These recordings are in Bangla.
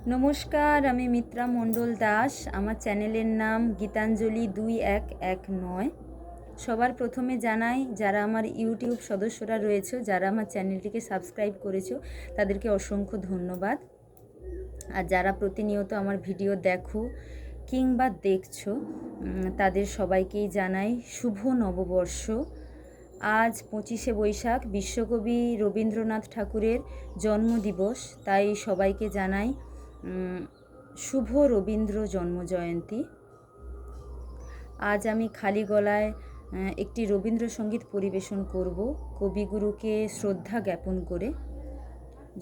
নমস্কার, আমি মিত্রা মণ্ডল দাস। আমার চ্যানেলের নাম গীতাঞ্জলি 2119। সবার প্রথমে জানাই, যারা আমার ইউটিউব সদস্যরা রয়েছে, যারা আমার চ্যানেলটিকে সাবস্ক্রাইব করেছো, তাদেরকে অসংখ্য ধন্যবাদ। আর যারা প্রতিনিয়ত আমার ভিডিও দেখো কিংবা দেখছো, তাদের সবাইকেই জানাই শুভ নববর্ষ। আজ 25শে বৈশাখ, বিশ্বকবি রবীন্দ্রনাথ ঠাকুরের জন্মদিবস, তাই সবাইকে জানাই শুভ রবীন্দ্র জন্মজয়ন্তী। আজ আমি খালি গলায় একটি রবীন্দ্রসঙ্গীত পরিবেশন করব, কবিগুরুকে শ্রদ্ধা জ্ঞাপন করে।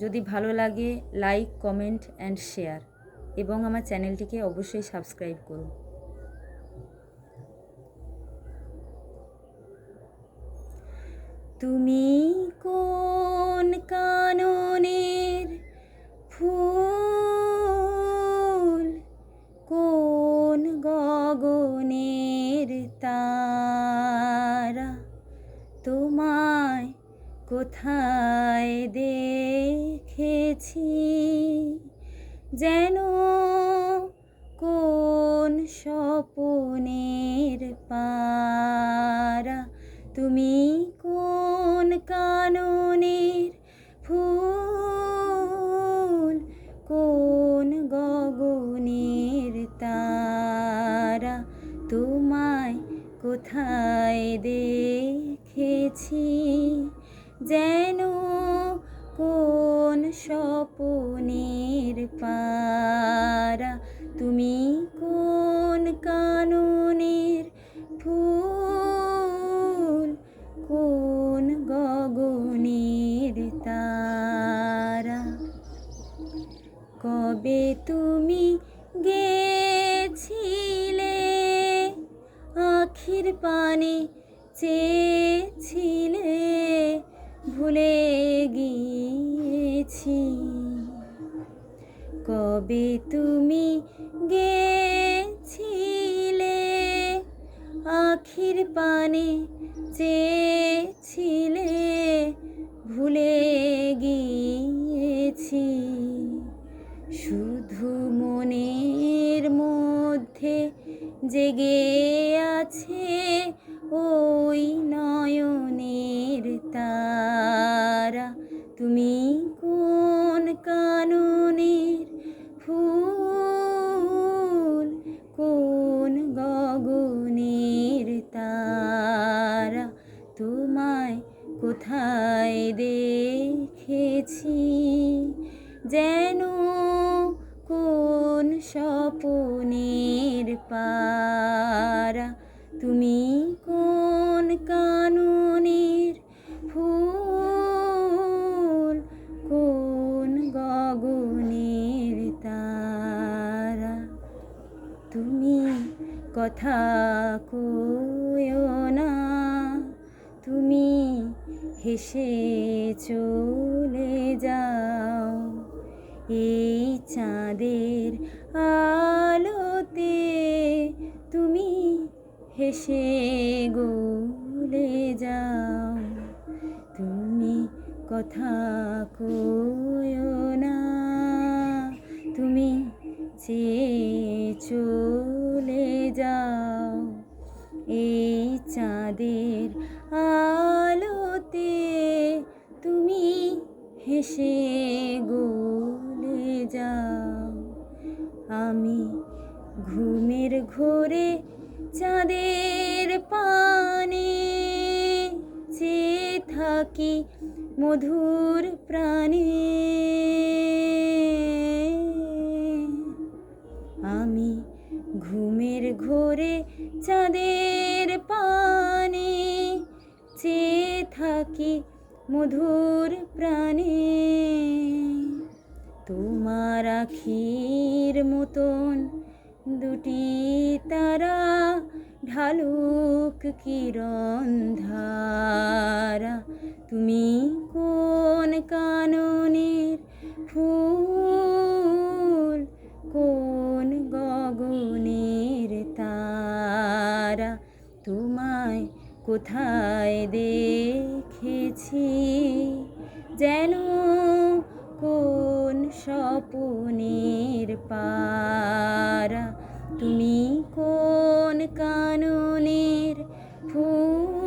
যদি ভালো লাগে, লাইক, কমেন্ট অ্যান্ড শেয়ার, এবং আমার চ্যানেলটিকে অবশ্যই সাবস্ক্রাইব করুন। তুমি কোন কাননের ফুল, কোন গগনের তারা, তোমায় কোথায় দেখেছি, যেন কোন স্বপনের পারা। তুমি কোন কাননের ফুল, কোন গগনের তারা, তোমায় কোথায় দেখেছি, যেন কোন স্বপনের পারা। তুমি কোন কাননের ফুল, কোন গগনের তারা। কবে তুমি গেছিলে, আখির পানে চেয়েছিলে, ভুলে গিয়েছি। কবে তুমি গেছিলে, আখির পানে চেয়েছিলে, ভুলে গিয়েছি। শুধু মনের মধ্যে জেগে আছে ওই নয়নের তারা। তুমি কোন কাননের ফুল, কোন গগনের তারা, তোমায় কোথায় দেখেছি, যেন কোন স্বপনের পারা। তুমি কোন কাননের ফুল, কোন গগনের তারা। তুমি কথা কইও না, তুমি হেসে চলে যাও, এই চাঁদের আলোতে তুমি হেসে গলে যাও। তুমি কথা কইও না, তুমি চেয়ে চলে যাও, এই চাঁদের আলোতে তুমি হেসে গলে যাও। আমি ঘুমের ঘোরে চাঁদের পানে চেয়ে থাকি মধুর প্রাণে। আমি ঘুমের ঘোরে চাঁদের পানে চেয়ে থাকি মধুর প্রাণে। তোমার আখির মতন দুটি তারা ঢালুক কিরণ ধারা। তুমি কোন কাননের ফুল, কোন গগনের তারা, তোমায় কোথায় দেখেছি, যেন কোন স্বপন বনের পারা, তুমি কোন কাননের ফুল